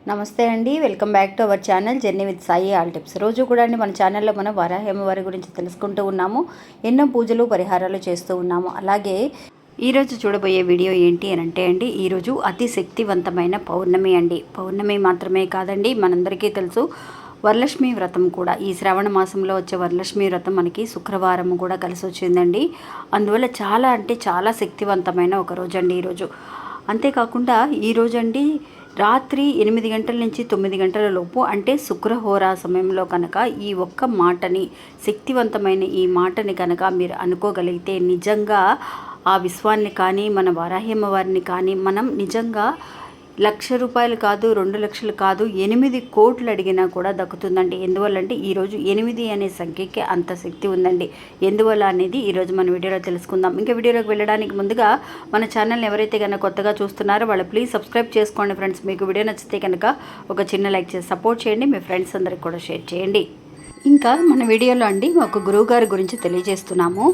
నమస్తే అండి, welcome back to our channel journey with Sai all tips. రోజు కూడా అండి మన ఛానల్లో మనం వరాహి అమ్మవారి గురించి తెలుసుకుంటూ ఉన్నాము. ఎన్నో పూజలు పరిహారాలు చేస్తూ ఉన్నాము. అలాగే ఈరోజు చూడబోయే వీడియో ఏంటి అని అంటే అండి, ఈరోజు అతి శక్తివంతమైన పౌర్ణమి అండి. పౌర్ణమి మాత్రమే కాదండి, మనందరికీ తెలుసు వరలక్ష్మి వ్రతం కూడా. ఈ శ్రావణ మాసంలో వచ్చే వరలక్ష్మి వ్రతం మనకి శుక్రవారం కూడా కలిసి వచ్చిందండి. అందువల్ల చాలా అంటే చాలా శక్తివంతమైన ఒక రోజు అండి ఈరోజు. అంతేకాకుండా ఈరోజు అండి రాత్రి 8 గంటల నుంచి 9 గంటల లోపు అంటే శుక్రహోరా సమయంలో కనుక ఈ ఒక్క మాటని, శక్తివంతమైన ఈ మాటని కనుక మీరు అనుకోగలిగితే నిజంగా ఆ విశ్వాన్ని కానీ మన వారాహ్యమ్మ వారిని కానీ మనం నిజంగా ₹1,00,000 కాదు, 2,00,000 కాదు, 8 కోట్లు అడిగినా కూడా దక్కుతుందండి. ఎందువల్లంటే ఈరోజు 8 అనే సంఖ్యకి అంత శక్తి ఉందండి. ఎందువల్ల అనేది ఈరోజు మన వీడియోలో తెలుసుకుందాం. ఇంకా వీడియోలోకి వెళ్ళడానికి ముందుగా మన ఛానల్ని ఎవరైతే కనుక కొత్తగా చూస్తున్నారో వాళ్ళు ప్లీజ్ సబ్స్క్రైబ్ చేసుకోండి ఫ్రెండ్స్. మీకు వీడియో నచ్చితే కనుక ఒక చిన్న లైక్ చేసి సపోర్ట్ చేయండి. మీ ఫ్రెండ్స్ అందరికి కూడా షేర్ చేయండి. ఇంకా మన వీడియోలో అండి ఒక గురువుగారి గురించి తెలియజేస్తున్నాము.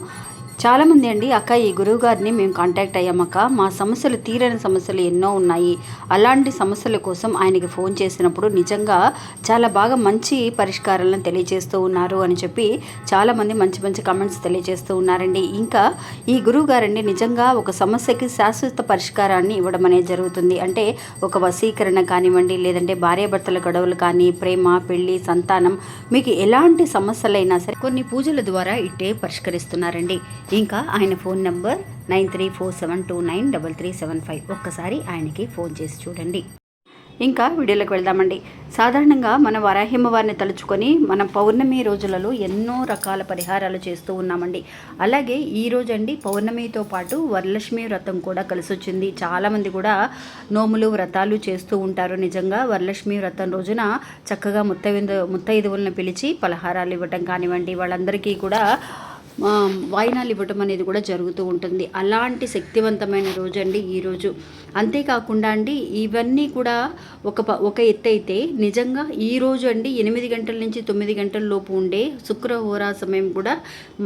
చాలామంది అండి, అక్క ఈ గురువుగారిని మేము కాంటాక్ట్ అయ్యామక్క, మా సమస్యలు తీరని సమస్యలు ఎన్నో ఉన్నాయి, అలాంటి సమస్యల కోసం ఆయనకి ఫోన్ చేసినప్పుడు నిజంగా చాలా బాగా మంచి పరిష్కారాలను తెలియజేస్తూ ఉన్నారు అని చెప్పి చాలామంది మంచి మంచి కమెంట్స్ తెలియజేస్తూ ఉన్నారండి. ఇంకా ఈ గురువుగారండి నిజంగా ఒక సమస్యకి శాశ్వత పరిష్కారాన్ని ఇవ్వడం అనేది జరుగుతుంది. అంటే ఒక వశీకరణ కానివ్వండి, లేదంటే భార్యాభర్తల గొడవలు కానీ, ప్రేమ, పెళ్లి, సంతానం, మీకు ఎలాంటి సమస్యలైనా సరే కొన్ని పూజల ద్వారా ఇట్టే పరిష్కరిస్తున్నారండి. ఇంకా ఆయన ఫోన్ నెంబర్ 9347293375. ఒక్కసారి ఆయనకి ఫోన్ చేసి చూడండి. ఇంకా వీడియోలోకి వెళ్దామండి. సాధారణంగా మన వరాహ్యమ్మ వారిని తలుచుకొని మనం పౌర్ణమి రోజులలో ఎన్నో రకాల పరిహారాలు చేస్తూ ఉన్నామండి. అలాగే ఈ రోజు అండి పౌర్ణమితో పాటు వరలక్ష్మి వ్రతం కూడా కలిసి వచ్చింది. చాలామంది కూడా నోములు వ్రతాలు చేస్తూ ఉంటారు. నిజంగా వరలక్ష్మి వ్రతం రోజున చక్కగా ముత్తైదువులను పిలిచి పలహారాలు ఇవ్వటం కానివ్వండి, వాళ్ళందరికీ కూడా వాయినాలు ఇవ్వటం అనేది కూడా జరుగుతూ ఉంటుంది. అలాంటి శక్తివంతమైన రోజు అండి ఈరోజు. అంతేకాకుండా అండి ఇవన్నీ కూడా ఒక ఎత్తు అయితే, నిజంగా ఈరోజు అండి 8 గంటల నుంచి 9 గంటల లోపు ఉండే శుక్రహోరా సమయం కూడా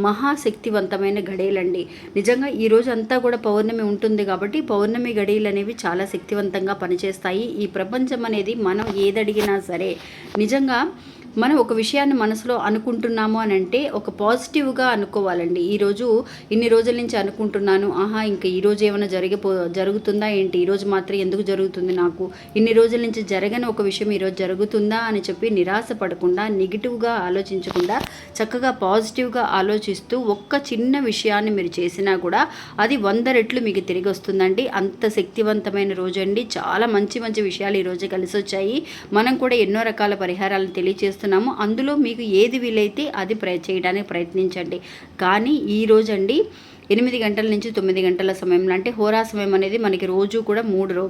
మహాశక్తివంతమైన గడియలండి. నిజంగా ఈరోజు అంతా కూడా పౌర్ణమి ఉంటుంది కాబట్టి పౌర్ణమి గడియలు అనేవి చాలా శక్తివంతంగా పనిచేస్తాయి. ఈ ప్రపంచం అనేది మనం ఏదడిగినా సరే నిజంగా మనం ఒక విషయాన్ని మనసులో అనుకుంటున్నాము అని అంటే ఒక పాజిటివ్గా అనుకోవాలండి. ఈరోజు ఇన్ని రోజుల నుంచి అనుకుంటున్నాను, ఇంకా ఈరోజు ఏమైనా జరుగుతుందా ఏంటి, ఈరోజు మాత్రం ఎందుకు జరుగుతుంది నాకు, ఇన్ని రోజుల నుంచి జరగని ఒక విషయం ఈరోజు జరుగుతుందా అని చెప్పి నిరాశ పడకుండా, నెగిటివ్గా ఆలోచించకుండా చక్కగా పాజిటివ్గా ఆలోచిస్తూ ఒక్క చిన్న విషయాన్ని మీరు చేసినా కూడా అది 100 రెట్లు మీకు తిరిగి వస్తుందండి. అంత శక్తివంతమైన రోజు అండి. చాలా మంచి మంచి విషయాలు ఈరోజు కలిసి వచ్చాయి. మనం కూడా ఎన్నో రకాల పరిహారాలను తెలియజేస్తున్నాము. అందులో మీకు ఏది వీలైతే అది చేయడానికి ప్రయత్నించండి. కానీ ఈ రోజు అండి 8 గంటల నుంచి 9 గంటల సమయంలో, అంటే హోరా సమయం అనేది మనకి రోజు కూడా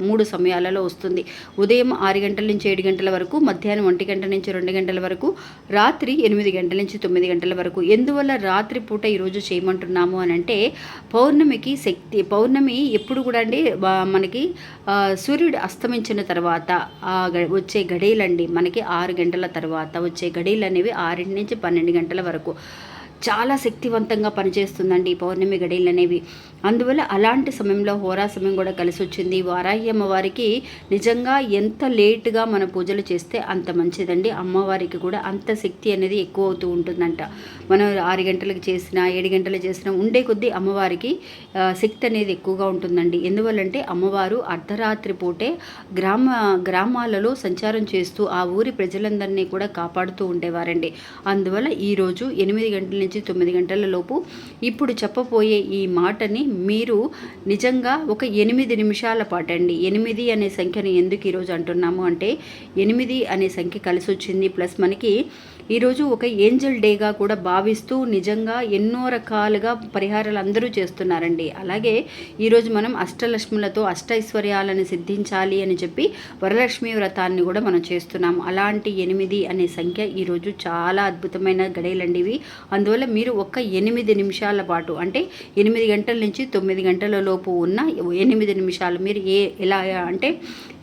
మూడు సమయాలలో వస్తుంది. ఉదయం 6 గంటల నుంచి 7 గంటల వరకు, మధ్యాహ్నం 1 గంట నుంచి 2 గంటల వరకు, రాత్రి 8 గంటల నుంచి 9 గంటల వరకు. ఎందువల్ల రాత్రి పూట ఈరోజు చేయమంటున్నాము అని అంటే, పౌర్ణమికి శక్తి. పౌర్ణమి ఎప్పుడు కూడా అండి మనకి సూర్యుడు అస్తమించిన తర్వాత వచ్చే గడియలండి, మనకి 6 గంటల తర్వాత వచ్చే గడియలు అనేవి 6 నుంచి 12 గంటల వరకు చాలా శక్తివంతంగా పనిచేస్తుందండి ఈ పౌర్ణమి గడియలు అనేవి. అందువల్ల అలాంటి సమయంలో హోరా సమయం కూడా కలిసి వచ్చింది. వారాహి అమ్మవారికి నిజంగా ఎంత లేటుగా మన పూజలు చేస్తే అంత మంచిదండి. అమ్మవారికి కూడా అంత శక్తి అనేది ఎక్కువ అవుతూ ఉంటుందంట. మనం 6 గంటలకు చేసినా 7 గంటలు చేసినా ఉండే కొద్దీ అమ్మవారికి శక్తి అనేది ఎక్కువగా ఉంటుందండి. ఎందువల్లంటే అమ్మవారు అర్ధరాత్రి పూటే గ్రామాలలో సంచారం చేస్తూ ఆ ఊరి ప్రజలందరినీ కూడా కాపాడుతూ ఉండేవారండి. అందువల్ల ఈరోజు 8 గంటల నుంచి 9 గంటల లోపు ఇప్పుడు చెప్పబోయే ఈ మాటని మీరు నిజంగా ఒక 8 నిమిషాల పాటు అండి. 8 అనే సంఖ్యని ఎందుకు ఈరోజు అంటున్నాము అంటే, 8 అనే సంఖ్య కలిసి వచ్చింది. ప్లస్ మనకి ఈరోజు ఒక ఏంజల్ డేగా కూడా భావిస్తూ నిజంగా ఎన్నో రకాలుగా పరిహారాలు అందరూ చేస్తున్నారండి. అలాగే ఈరోజు మనం అష్టలక్ష్ములతో అష్టైశ్వర్యాలను సిద్ధించాలి అని చెప్పి వరలక్ష్మి వ్రతాన్ని కూడా మనం చేస్తున్నాం. అలాంటి 8 అనే సంఖ్య ఈరోజు చాలా అద్భుతమైన గడియలండి ఇవి. అందువల్ల మీరు ఒక 8 నిమిషాల పాటు, అంటే 8 గంటల నుంచి 9 గంటల లోపు ఉన్న 8 నిమిషాలు మీరు ఎలా అంటే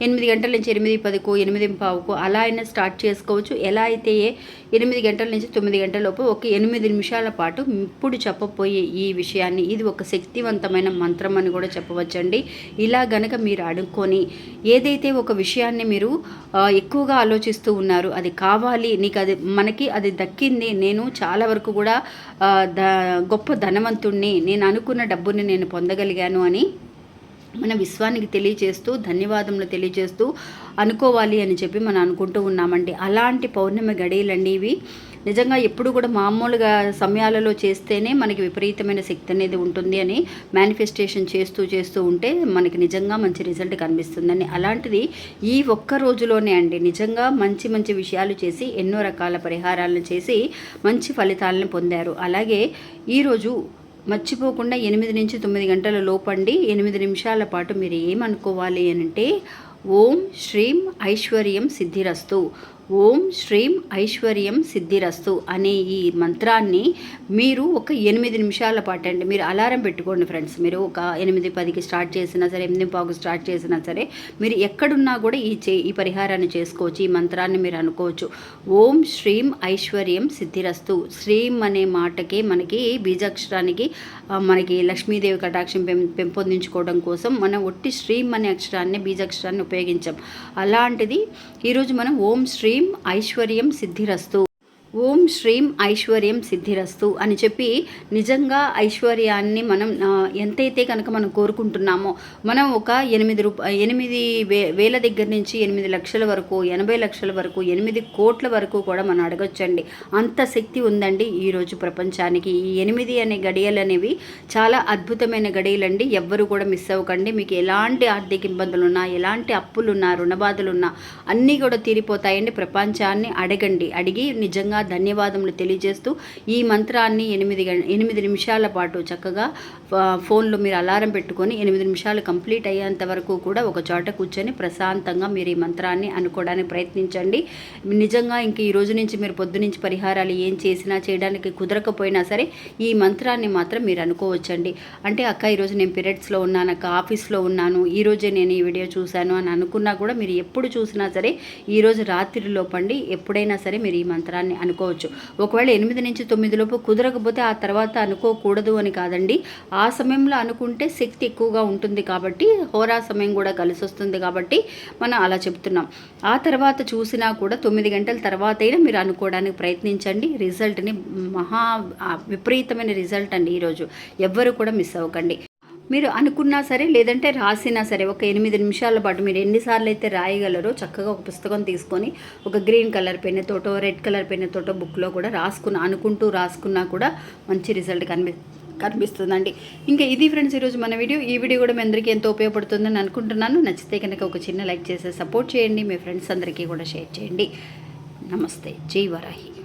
8 గంటల నుంచి 8:10కు 8:15కు అలా అయినా స్టార్ట్ చేసుకోవచ్చు. ఎలా అయితే 8 గంటల నుంచి 9 గంటల లోపు ఒక 8 నిమిషాల పాటు ఇప్పుడు చెప్పబోయే ఈ విషయాన్ని ఇది ఒక శక్తివంతమైన మంత్రం అని కూడా చెప్పవచ్చండి. ఇలా గనక మీరు అనుకొని ఏదైతే ఒక విషయాన్ని మీరు ఎక్కువగా ఆలోచిస్తూ ఉన్నారు, అది కావాలి, నీకు అది మనకి అది దక్కింది, నేను చాలా వరకు కూడా గొప్ప ధనవంతుణ్ణి, నేను అనుకున్న డబ్బుని నేను పొందగలిగాను అని మన విశ్వానికి తెలియజేస్తూ ధన్యవాదములు తెలియజేస్తూ అనుకోవాలి అని చెప్పి మనం అనుకుంటూ ఉన్నామండి. అలాంటి పౌర్ణమి గడియలండి ఇవి. నిజంగా ఎప్పుడు కూడా మామూలుగా సమయాలలో చేస్తేనే మనకి విపరీతమైన శక్తి అనేది ఉంటుంది అని మేనిఫెస్టేషన్ చేస్తూ ఉంటే మనకి నిజంగా మంచి రిజల్ట్ కనిపిస్తుందని. అలాంటిది ఈ ఒక్క రోజులోనే అండి నిజంగా మంచి విషయాలు చేసి ఎన్నో రకాల పరిహారాలను చేసి మంచి ఫలితాలను పొందారు. అలాగే ఈరోజు మర్చిపోకుండా 8 నుంచి 9 గంటల లోపండి 8 నిమిషాల పాటు మీరు ఏమనుకోవాలి అంటే ఓం శ్రీం ఐశ్వర్యం సిద్ధిరస్తు, ఓం శ్రీం ఐశ్వర్యం సిద్ధిరస్తు అనే ఈ మంత్రాన్ని మీరు ఒక 8 నిమిషాల పాటు అండి మీరు అలారం పెట్టుకోండి ఫ్రెండ్స్. మీరు ఒక 8:10కి స్టార్ట్ చేసినా సరే, 8:15కి స్టార్ట్ చేసినా సరే, మీరు ఎక్కడున్నా కూడా ఈ పరిహారాన్ని చేసుకోవచ్చు. ఈ మంత్రాన్ని మీరు అనుకోవచ్చు. ఓం శ్రీం ఐశ్వర్యం సిద్ధిరస్తు. శ్రీం అనే మాటకి మనకి బీజాక్షరానికి మనకి లక్ష్మీదేవి కటాక్షం పెంపొందించుకోవడం కోసం మనం ఒట్టి శ్రీం అనే అక్షరాన్ని బీజాక్షరాన్ని ఉపయోగించాం. అలాంటిది ఈరోజు మనం ఓం శ్రీం ఐశ్వర్యం సిద్ధిరస్తు, ఓం శ్రీం ఐశ్వర్యం సిద్ధిరస్తు అని చెప్పి నిజంగా ఐశ్వర్యాన్ని మనం ఎంతైతే కనుక మనం కోరుకుంటున్నామో మనం ఒక 8,000 దగ్గర నుంచి 8 లక్షల వరకు, 80 లక్షల వరకు, 8 కోట్ల వరకు కూడా మనం అడగొచ్చండి. అంత శక్తి ఉందండి ఈరోజు ప్రపంచానికి. ఈ 8 అనే గడియలు అనేవి చాలా అద్భుతమైన గడియలండి. ఎవ్వరు కూడా మిస్ అవ్వకండి. మీకు ఎలాంటి ఆర్థిక ఇబ్బందులున్నా, ఎలాంటి అప్పులున్నా, రుణబాధలున్నా అన్నీ కూడా తీరిపోతాయండి. ప్రపంచాన్ని అడిగి నిజంగా ధన్యవాదములు తెలియజేస్తూ ఈ మంత్రాన్ని 8 నిమిషాల పాటు చక్కగా ఫోన్లో మీరు అలారం పెట్టుకొని 8 నిమిషాలు కంప్లీట్ అయ్యేంత వరకు కూడా ఒక చోట కూర్చొని ప్రశాంతంగా మీరు ఈ మంత్రాన్ని అనుకోవడానికి ప్రయత్నించండి. నిజంగా ఇంక ఈ రోజు నుంచి మీరు పొద్దునుంచి పరిహారాలు ఏం చేసినా చేయడానికి కుదరకపోయినా సరే ఈ మంత్రాన్ని మాత్రం మీరు అనుకోవచ్చండి. అంటే అక్క ఈరోజు నేను పీరియడ్స్లో ఉన్నాను, అక్క ఆఫీస్లో ఉన్నాను, ఈరోజే నేను ఈ వీడియో చూశాను అని అనుకున్నా కూడా మీరు ఎప్పుడు చూసినా సరే ఈరోజు రాత్రిలోపండి ఎప్పుడైనా సరే మీరు ఈ మంత్రాన్ని అనుకోవచ్చు. ఒకవేళ 8 నుంచి 9 లోపు కుదరకపోతే ఆ తర్వాత అనుకోకూడదు అని కాదండి. ఆ సమయంలో అనుకుంటే శక్తి ఎక్కువగా ఉంటుంది కాబట్టి హోరా సమయం కూడా కలిసి వస్తుంది కాబట్టి మనం అలా చెప్తున్నాం. ఆ తర్వాత చూసినా కూడా 9 గంటల తర్వాత అయినా మీరు అనుకోవడానికి ప్రయత్నించండి. రిజల్ట్ని విపరీతమైన రిజల్ట్ అండి ఈరోజు. ఎవ్వరు కూడా మిస్ అవ్వకండి. మీరు అనుకున్నా సరే లేదంటే రాసినా సరే ఒక 8 నిమిషాల పాటు మీరు ఎన్నిసార్లు అయితే రాయగలరో చక్కగా ఒక పుస్తకం తీసుకొని ఒక గ్రీన్ కలర్ పెన్నుతోటో రెడ్ కలర్ పెన్నుతోటో బుక్లో కూడా అనుకుంటూ రాసుకున్నా కూడా మంచి రిజల్ట్ కనిపిస్తుందండి. ఇంకా ఇది ఫ్రెండ్స్ ఈరోజు మన వీడియో. ఈ వీడియో కూడా మీ అందరికీ ఎంతో ఉపయోగపడుతుందని అనుకుంటున్నాను. నచ్చితే కనుక ఒక చిన్న లైక్ చేసి సపోర్ట్ చేయండి. మీ ఫ్రెండ్స్ అందరికీ కూడా షేర్ చేయండి. నమస్తే. జై వరాహి.